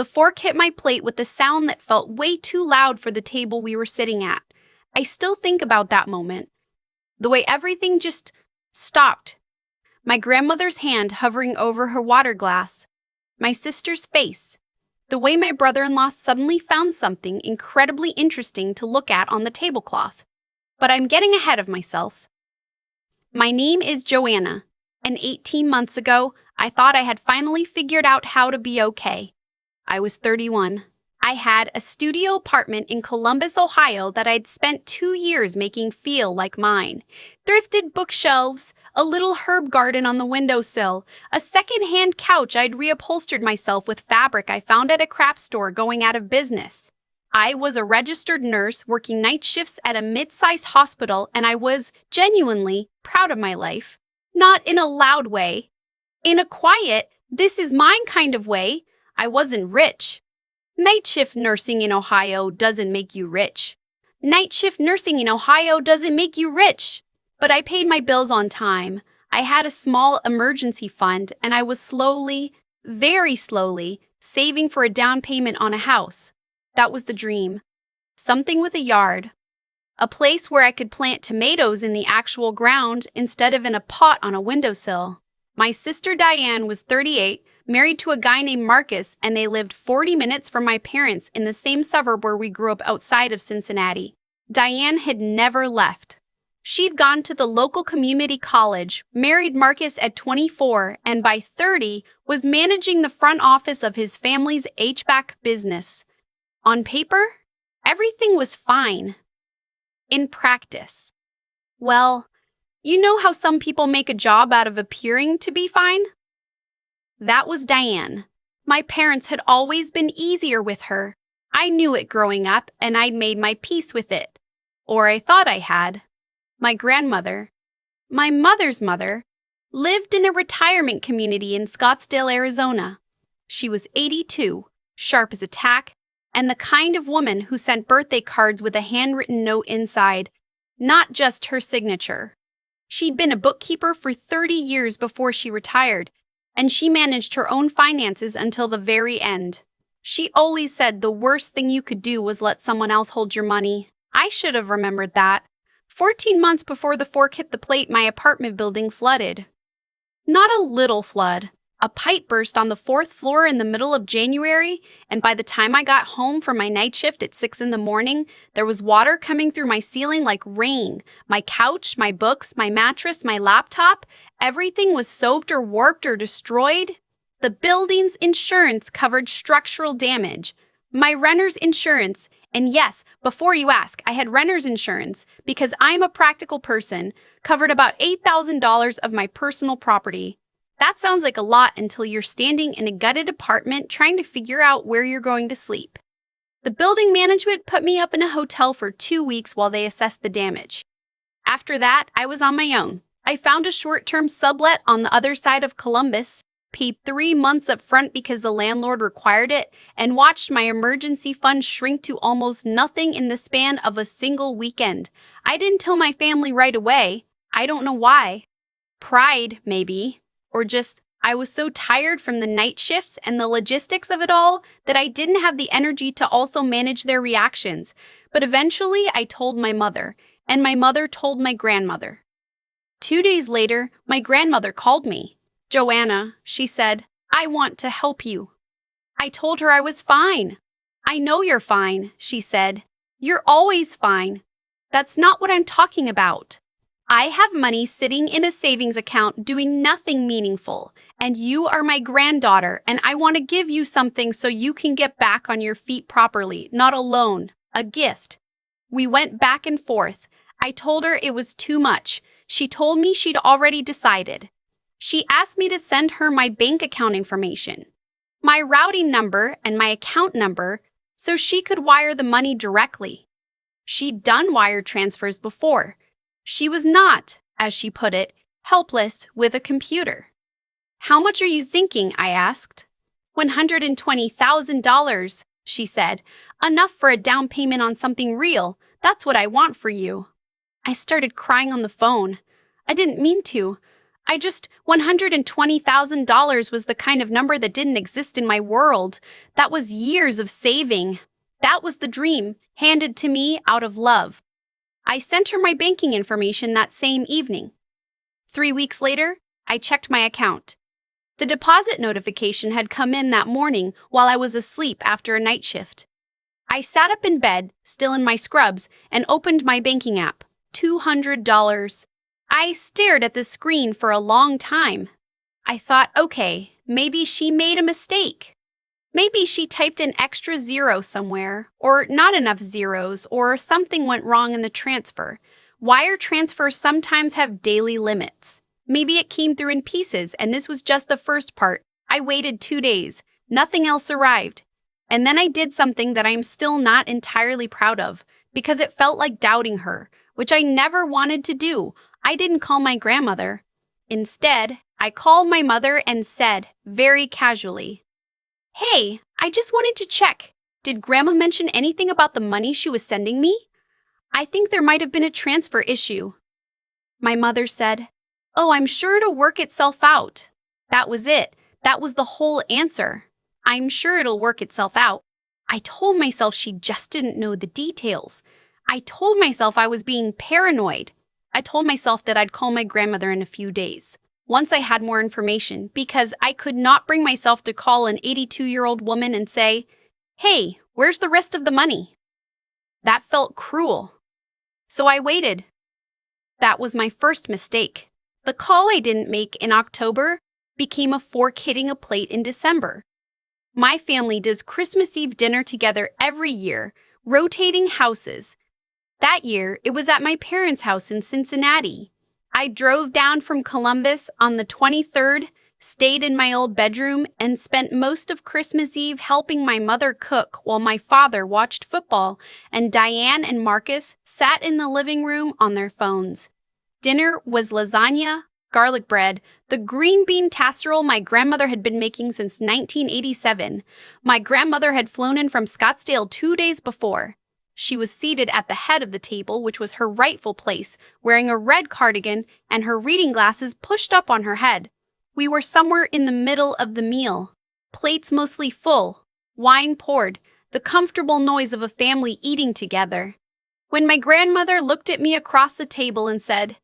The fork hit my plate with a sound that felt way too loud for the table we were sitting at. I still think about that moment. The way everything just stopped. My grandmother's hand hovering over her water glass. My sister's face. The way my brother-in-law suddenly found something incredibly interesting to look at on the tablecloth. But I'm getting ahead of myself. My name is Joanna, and 18 months ago, I thought I had finally figured out how to be okay. I was 31. I had a studio apartment in Columbus, Ohio that I'd spent 2 years making feel like mine. Thrifted bookshelves, a little herb garden on the windowsill, a second-hand couch I'd reupholstered myself with fabric I found at a craft store going out of business. I was a registered nurse working night shifts at a mid-sized hospital, and I was genuinely proud of my life. Not in a loud way. In a quiet, this is mine kind of way. I wasn't rich. Night shift nursing in Ohio doesn't make you rich. Night shift nursing in Ohio doesn't make you rich. But I paid my bills on time. I had a small emergency fund, and I was slowly, very slowly, saving for a down payment on a house. That was the dream. Something with a yard. A place where I could plant tomatoes in the actual ground instead of in a pot on a windowsill. My sister Diane was 38, married to a guy named Marcus, and they lived 40 minutes from my parents in the same suburb where we grew up outside of Cincinnati. Diane had never left. She'd gone to the local community college, married Marcus at 24, and by 30 was managing the front office of his family's HVAC business. On paper, everything was fine. In practice, well, you know how some people make a job out of appearing to be fine? That was Diane. My parents had always been easier with her. I knew it growing up, and I'd made my peace with it. Or I thought I had. My grandmother, my mother's mother, lived in a retirement community in Scottsdale, Arizona. She was 82, sharp as a tack, and the kind of woman who sent birthday cards with a handwritten note inside, not just her signature. She'd been a bookkeeper for 30 years before she retired, and she managed her own finances until the very end. She always said the worst thing you could do was let someone else hold your money. I should have remembered that. 14 months before the fork hit the plate, my apartment building flooded. Not a little flood. A pipe burst on the 4th floor in the middle of January, and by the time I got home from my night shift at 6 in the morning, there was water coming through my ceiling like rain. My couch, my books, my mattress, my laptop, everything was soaked or warped or destroyed. The building's insurance covered structural damage. My renter's insurance, and yes, before you ask, I had renter's insurance because I'm a practical person, covered about $8,000 of my personal property. That sounds like a lot until you're standing in a gutted apartment trying to figure out where you're going to sleep. The building management put me up in a hotel for 2 weeks while they assessed the damage. After that, I was on my own. I found a short-term sublet on the other side of Columbus, paid 3 months up front because the landlord required it, and watched my emergency fund shrink to almost nothing in the span of a single weekend. I didn't tell my family right away. I don't know why. Pride, maybe. Or just, I was so tired from the night shifts and the logistics of it all that I didn't have the energy to also manage their reactions. But eventually I told my mother, and my mother told my grandmother. 2 days later, my grandmother called me. "Joanna," she said, "I want to help you." I told her I was fine. "I know you're fine," she said. "You're always fine. That's not what I'm talking about. I have money sitting in a savings account doing nothing meaningful, and you are my granddaughter, and I want to give you something so you can get back on your feet properly, not a loan, a gift." We went back and forth. I told her it was too much. She told me she'd already decided. She asked me to send her my bank account information, my routing number and my account number, so she could wire the money directly. She'd done wire transfers before. She was not, as she put it, helpless with a computer. "How much are you thinking?" I asked. $120,000, she said. "Enough for a down payment on something real. That's what I want for you." I started crying on the phone. I didn't mean to. $120,000 was the kind of number that didn't exist in my world. That was years of saving. That was the dream, handed to me out of love. I sent her my banking information that same evening. 3 weeks later, I checked my account. The deposit notification had come in that morning while I was asleep after a night shift. I sat up in bed, still in my scrubs, and opened my banking app. $200. I stared at the screen for a long time. I thought, okay, maybe she made a mistake. Maybe she typed an extra zero somewhere, or not enough zeros, or something went wrong in the transfer. Wire transfers sometimes have daily limits. Maybe it came through in pieces, and this was just the first part. I waited 2 days. Nothing else arrived. And then I did something that I'm still not entirely proud of, because it felt like doubting her, which I never wanted to do. I didn't call my grandmother. Instead, I called my mother and said, very casually, "Hey, I just wanted to check. Did Grandma mention anything about the money she was sending me? I think there might have been a transfer issue." My mother said, "Oh, I'm sure it'll work itself out." That was it. That was the whole answer. I'm sure it'll work itself out. I told myself she just didn't know the details. I told myself I was being paranoid. I told myself that I'd call my grandmother in a few days, once I had more information, because I could not bring myself to call an 82-year-old woman and say, "Hey, where's the rest of the money?" That felt cruel. So I waited. That was my first mistake. The call I didn't make in October became a fork hitting a plate in December. My family does Christmas Eve dinner together every year, rotating houses. That year, it was at my parents' house in Cincinnati. I drove down from Columbus on the 23rd, stayed in my old bedroom, and spent most of Christmas Eve helping my mother cook while my father watched football, and Diane and Marcus sat in the living room on their phones. Dinner was lasagna, garlic bread, the green bean casserole my grandmother had been making since 1987. My grandmother had flown in from Scottsdale 2 days before. She was seated at the head of the table, which was her rightful place, wearing a red cardigan and her reading glasses pushed up on her head. We were somewhere in the middle of the meal. Plates mostly full, wine poured, the comfortable noise of a family eating together. When my grandmother looked at me across the table and said,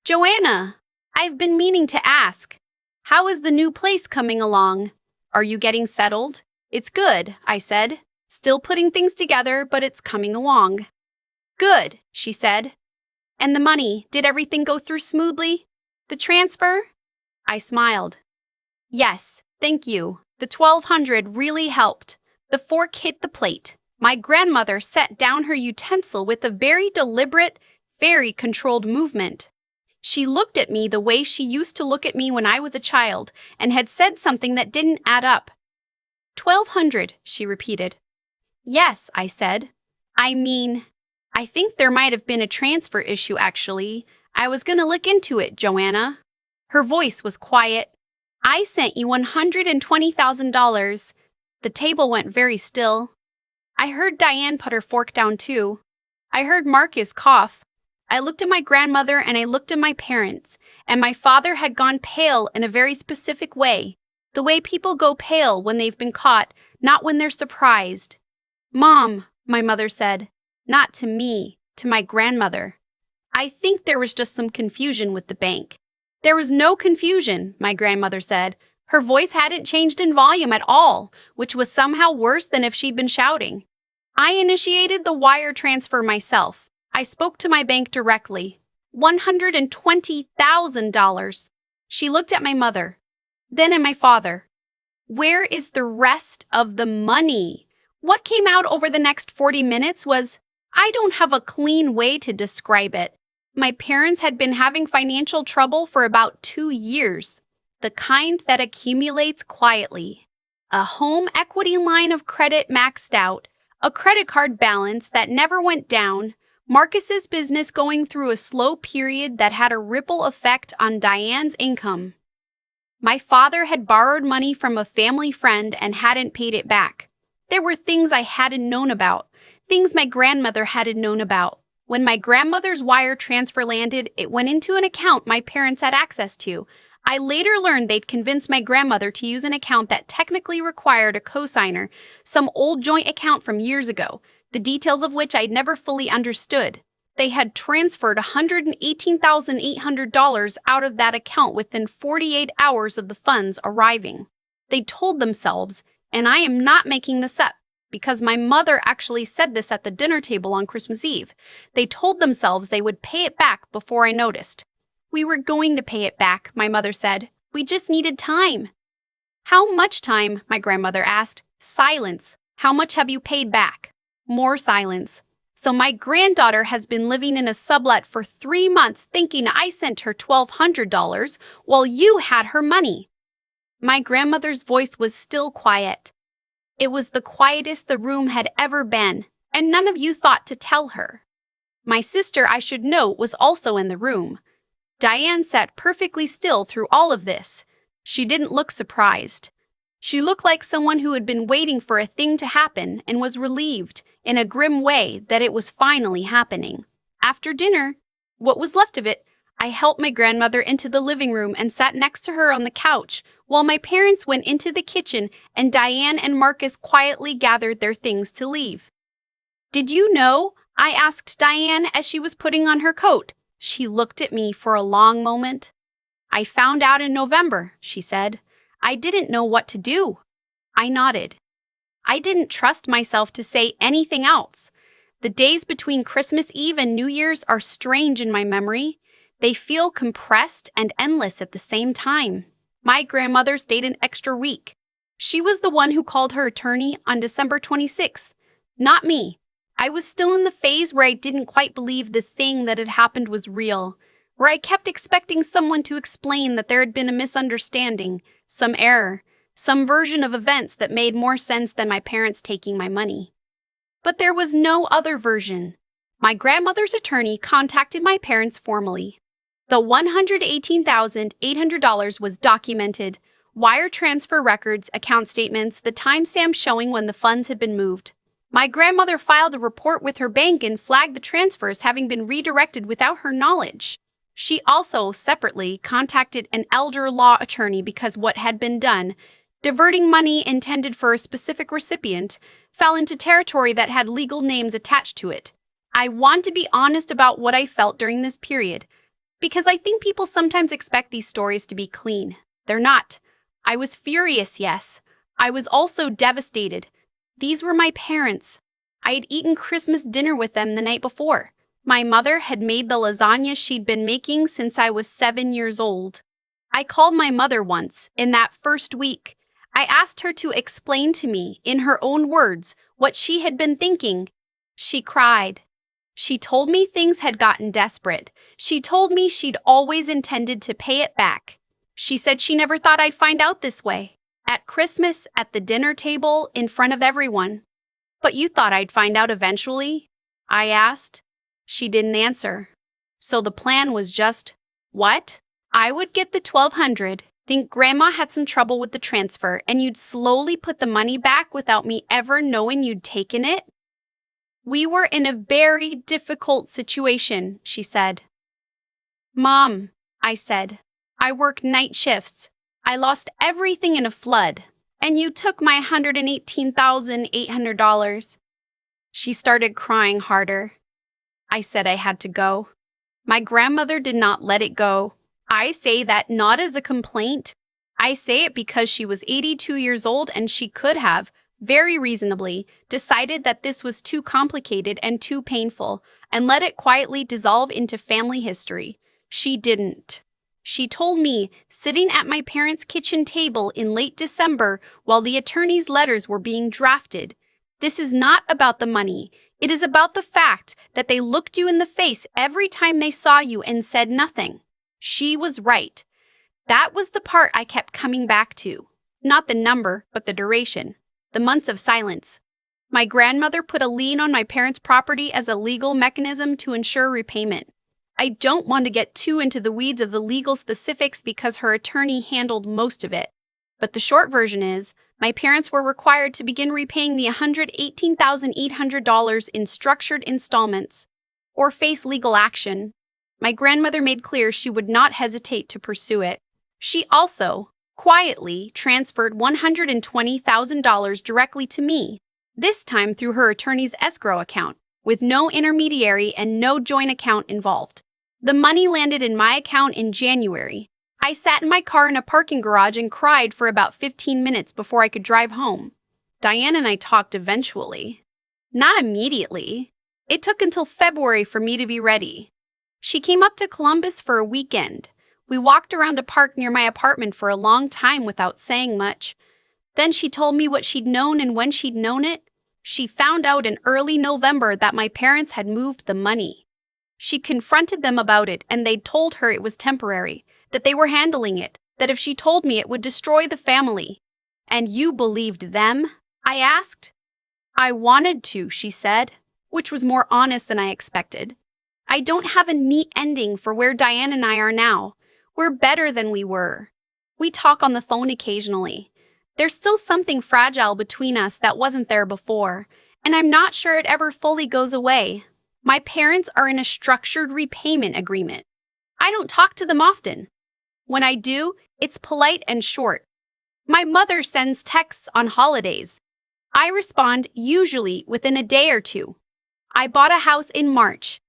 "Joanna, I've been meaning to ask, how is the new place coming along? Are you getting settled?" "It's good," I said. "Still putting things together, but it's coming along." "Good," she said. "And the money, did everything go through smoothly? The transfer?" I smiled. "Yes, thank you. The 1,200 really helped." The fork hit the plate. My grandmother set down her utensil with a very deliberate, very controlled movement. She looked at me the way she used to look at me when I was a child and had said something that didn't add up. 1,200, she repeated. "Yes," I said. I think there might have been a transfer issue, actually. I was going to look into it, Joanna." Her voice was quiet. "I sent you $120,000. The table went very still. I heard Diane put her fork down too. I heard Marcus cough. I looked at my grandmother and I looked at my parents, and my father had gone pale in a very specific way. The way people go pale when they've been caught, not when they're surprised. "Mom," my mother said, not to me, to my grandmother. "I think there was just some confusion with the bank." "There was no confusion," my grandmother said. Her voice hadn't changed in volume at all, which was somehow worse than if she'd been shouting. "I initiated the wire transfer myself. I spoke to my bank directly. $120,000. She looked at my mother, then at my father. "Where is the rest of the money?" What came out over the next 40 minutes was, I don't have a clean way to describe it. My parents had been having financial trouble for about 2 years, the kind that accumulates quietly. A home equity line of credit maxed out, a credit card balance that never went down, Marcus's business going through a slow period that had a ripple effect on Diane's income. My father had borrowed money from a family friend and hadn't paid it back. There were things I hadn't known about, things my grandmother hadn't known about. When my grandmother's wire transfer landed, it went into an account my parents had access to. I later learned they'd convinced my grandmother to use an account that technically required a cosigner, some old joint account from years ago, the details of which I'd never fully understood. They had transferred $118,800 out of that account within 48 hours of the funds arriving. They told themselves, and I am not making this up, because my mother actually said this at the dinner table on Christmas Eve. They told themselves they would pay it back before I noticed. We were going to pay it back, my mother said. We just needed time. How much time? My grandmother asked. Silence. How much have you paid back? More silence. So my granddaughter has been living in a sublet for 3 months thinking I sent her $1,200 while you had her money. My grandmother's voice was still quiet. It was the quietest the room had ever been, and none of you thought to tell her. My sister, I should note, was also in the room. Diane sat perfectly still through all of this. She didn't look surprised. She looked like someone who had been waiting for a thing to happen and was relieved, in a grim way, that it was finally happening. After dinner, what was left of it, I helped my grandmother into the living room and sat next to her on the couch, while my parents went into the kitchen and Diane and Marcus quietly gathered their things to leave. Did you know? I asked Diane as she was putting on her coat. She looked at me for a long moment. I found out in November, she said. I didn't know what to do. I nodded. I didn't trust myself to say anything else. The days between Christmas Eve and New Year's are strange in my memory. They feel compressed and endless at the same time. My grandmother stayed an extra week. She was the one who called her attorney on December 26th, not me. I was still in the phase where I didn't quite believe the thing that had happened was real, where I kept expecting someone to explain that there had been a misunderstanding, some error, some version of events that made more sense than my parents taking my money. But there was no other version. My grandmother's attorney contacted my parents formally. The $118,800 was documented, wire transfer records, account statements, the timestamp showing when the funds had been moved. My grandmother filed a report with her bank and flagged the transfers having been redirected without her knowledge. She also, separately, contacted an elder law attorney because what had been done, diverting money intended for a specific recipient, fell into territory that had legal names attached to it. I want to be honest about what I felt during this period, because I think people sometimes expect these stories to be clean. They're not. I was furious, yes. I was also devastated. These were my parents. I had eaten Christmas dinner with them the night before. My mother had made the lasagna she'd been making since I was 7 years old. I called my mother once, in that first week. I asked her to explain to me, in her own words, what she had been thinking. She cried. She told me things had gotten desperate. She told me she'd always intended to pay it back. She said she never thought I'd find out this way. At Christmas, at the dinner table, in front of everyone. But you thought I'd find out eventually? I asked. She didn't answer. So the plan was just, what? I would get the $1,200, think Grandma had some trouble with the transfer, and you'd slowly put the money back without me ever knowing you'd taken it? We were in a very difficult situation, she said. Mom, I said, I work night shifts. I lost everything in a flood, and you took my $118,800. She started crying harder. I said I had to go. My grandmother did not let it go. I say that not as a complaint. I say it because she was 82 years old and she could have, very reasonably, decided that this was too complicated and too painful and let it quietly dissolve into family history. She didn't. She told me, sitting at my parents' kitchen table in late December while the attorney's letters were being drafted, this is not about the money. It is about the fact that they looked you in the face every time they saw you and said nothing. She was right. That was the part I kept coming back to. Not the number, but the duration. The months of silence. My grandmother put a lien on my parents' property as a legal mechanism to ensure repayment. I don't want to get too into the weeds of the legal specifics because her attorney handled most of it. But the short version is, my parents were required to begin repaying the $118,800 in structured installments, or face legal action. My grandmother made clear she would not hesitate to pursue it. She also, quietly, transferred $120,000 directly to me, this time through her attorney's escrow account, with no intermediary and no joint account involved. The money landed in my account in January. I sat in my car in a parking garage and cried for about 15 minutes before I could drive home. Diane and I talked eventually. Not immediately. It took until February for me to be ready. She came up to Columbus for a weekend. We walked around a park near my apartment for a long time without saying much. Then she told me what she'd known and when she'd known it. She found out in early November that my parents had moved the money. She confronted them about it and they'd told her it was temporary, that they were handling it, that if she told me it would destroy the family. And you believed them? I asked. I wanted to, she said, which was more honest than I expected. I don't have a neat ending for where Diane and I are now. We're better than we were. We talk on the phone occasionally. There's still something fragile between us that wasn't there before, and I'm not sure it ever fully goes away. My parents are in a structured repayment agreement. I don't talk to them often. When I do, it's polite and short. My mother sends texts on holidays. I respond usually within a day or two. I bought a house in March.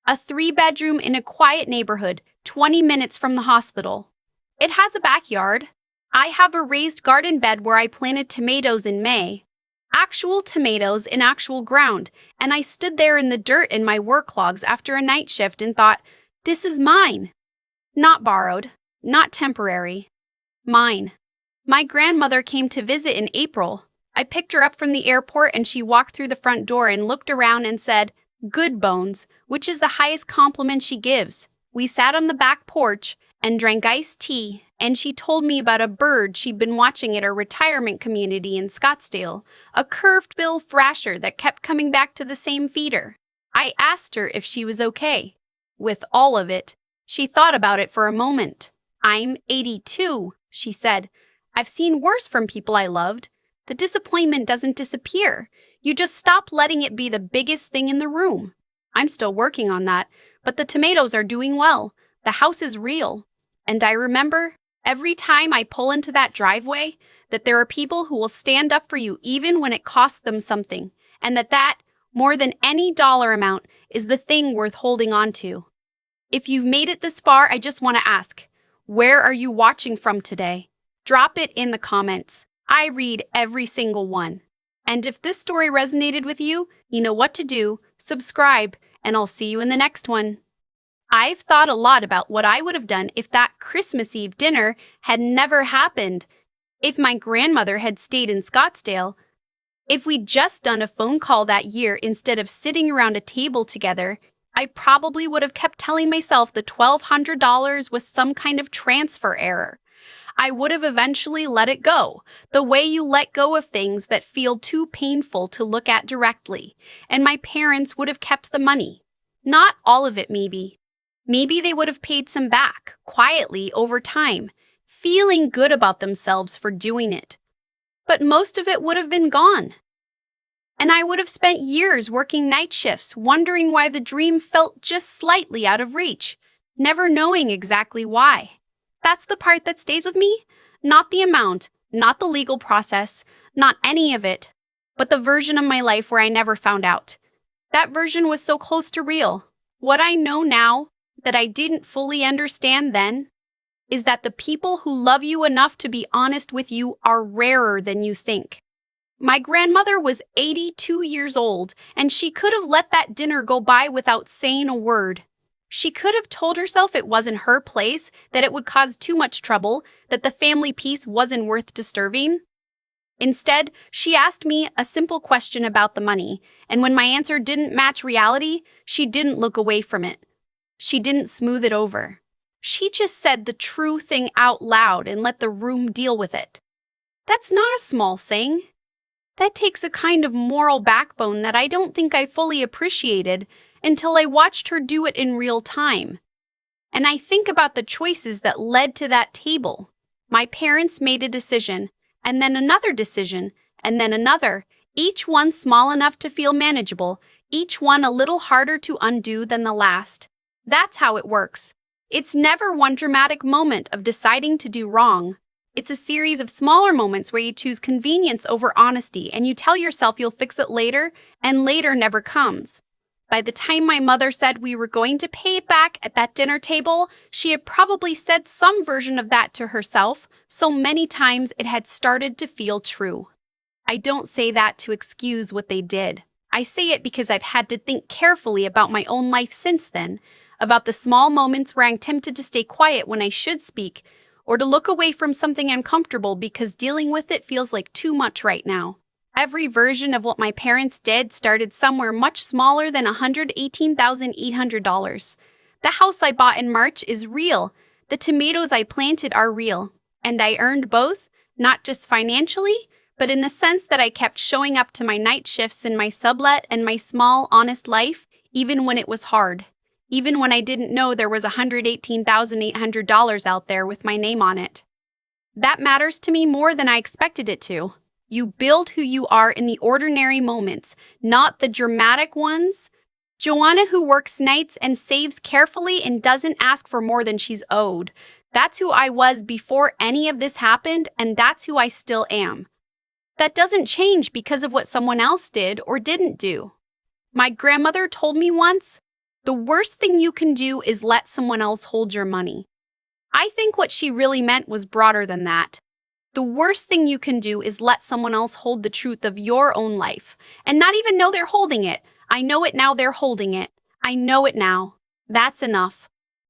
A 3-bedroom in a quiet neighborhood, 20 minutes from the hospital. It has a backyard. I have a raised garden bed where I planted tomatoes in May. Actual tomatoes in actual ground, and I stood there in the dirt in my work clogs after a night shift and thought, this is mine. Not borrowed, not temporary. Mine. My grandmother came to visit in April. I picked her up from the airport and she walked through the front door and looked around and said, "Good bones," which is the highest compliment she gives. We sat on the back porch and drank iced tea, and she told me about a bird she'd been watching at her retirement community in Scottsdale, a curved-bill thrasher that kept coming back to the same feeder. I asked her if she was okay. With all of it, she thought about it for a moment. "I'm 82, she said. "I've seen worse from people I loved. The disappointment doesn't disappear. You just stop letting it be the biggest thing in the room. I'm still working on that, but the tomatoes are doing well. The house is real. And I remember, every time I pull into that driveway, that there are people who will stand up for you even when it costs them something, and that, more than any dollar amount, is the thing worth holding on to." If you've made it this far, I just want to ask, where are you watching from today? Drop it in the comments. I read every single one. And if this story resonated with you, you know what to do. Subscribe, and I'll see you in the next one. I've thought a lot about what I would have done if that Christmas Eve dinner had never happened, if my grandmother had stayed in Scottsdale, if we'd just done a phone call that year instead of sitting around a table together. I probably would have kept telling myself the $1,200 was some kind of transfer error. I would have eventually let it go, the way you let go of things that feel too painful to look at directly, and my parents would have kept the money. Not all of it, maybe. Maybe they would have paid some back, quietly, over time, feeling good about themselves for doing it. But most of it would have been gone. And I would have spent years working night shifts, wondering why the dream felt just slightly out of reach, never knowing exactly why. That's the part that stays with me, not the amount, not the legal process, not any of it, but the version of my life where I never found out. That version was so close to real. What I know now, that I didn't fully understand then, is that the people who love you enough to be honest with you are rarer than you think. My grandmother was 82 years old, and she could have let that dinner go by without saying a word. She could have told herself it wasn't her place, that it would cause too much trouble, that the family peace wasn't worth disturbing. Instead, she asked me a simple question about the money, and when my answer didn't match reality, she didn't look away from it. She didn't smooth it over. She just said the true thing out loud and let the room deal with it. That's not a small thing. That takes a kind of moral backbone that I don't think I fully appreciated until I watched her do it in real time. And I think about the choices that led to that table. My parents made a decision, and then another decision, and then another, each one small enough to feel manageable, each one a little harder to undo than the last. That's how it works. It's never one dramatic moment of deciding to do wrong. It's a series of smaller moments where you choose convenience over honesty and you tell yourself you'll fix it later, and later never comes. By the time my mother said we were going to pay it back at that dinner table, she had probably said some version of that to herself, so many times it had started to feel true. I don't say that to excuse what they did. I say it because I've had to think carefully about my own life since then, about the small moments where I'm tempted to stay quiet when I should speak, or to look away from something uncomfortable because dealing with it feels like too much right now. Every version of what my parents did started somewhere much smaller than $118,800. The house I bought in March is real. The tomatoes I planted are real. And I earned both, not just financially, but in the sense that I kept showing up to my night shifts in my sublet and my small, honest life, even when it was hard. Even when I didn't know there was $118,800 out there with my name on it. That matters to me more than I expected it to. You build who you are in the ordinary moments, not the dramatic ones. Joanna, who works nights and saves carefully and doesn't ask for more than she's owed. That's who I was before any of this happened, and that's who I still am. That doesn't change because of what someone else did or didn't do. My grandmother told me once, the worst thing you can do is let someone else hold your money. I think what she really meant was broader than that. The worst thing you can do is let someone else hold the truth of your own life and not even know they're holding it. I know it now, they're holding it. I know it now. That's enough.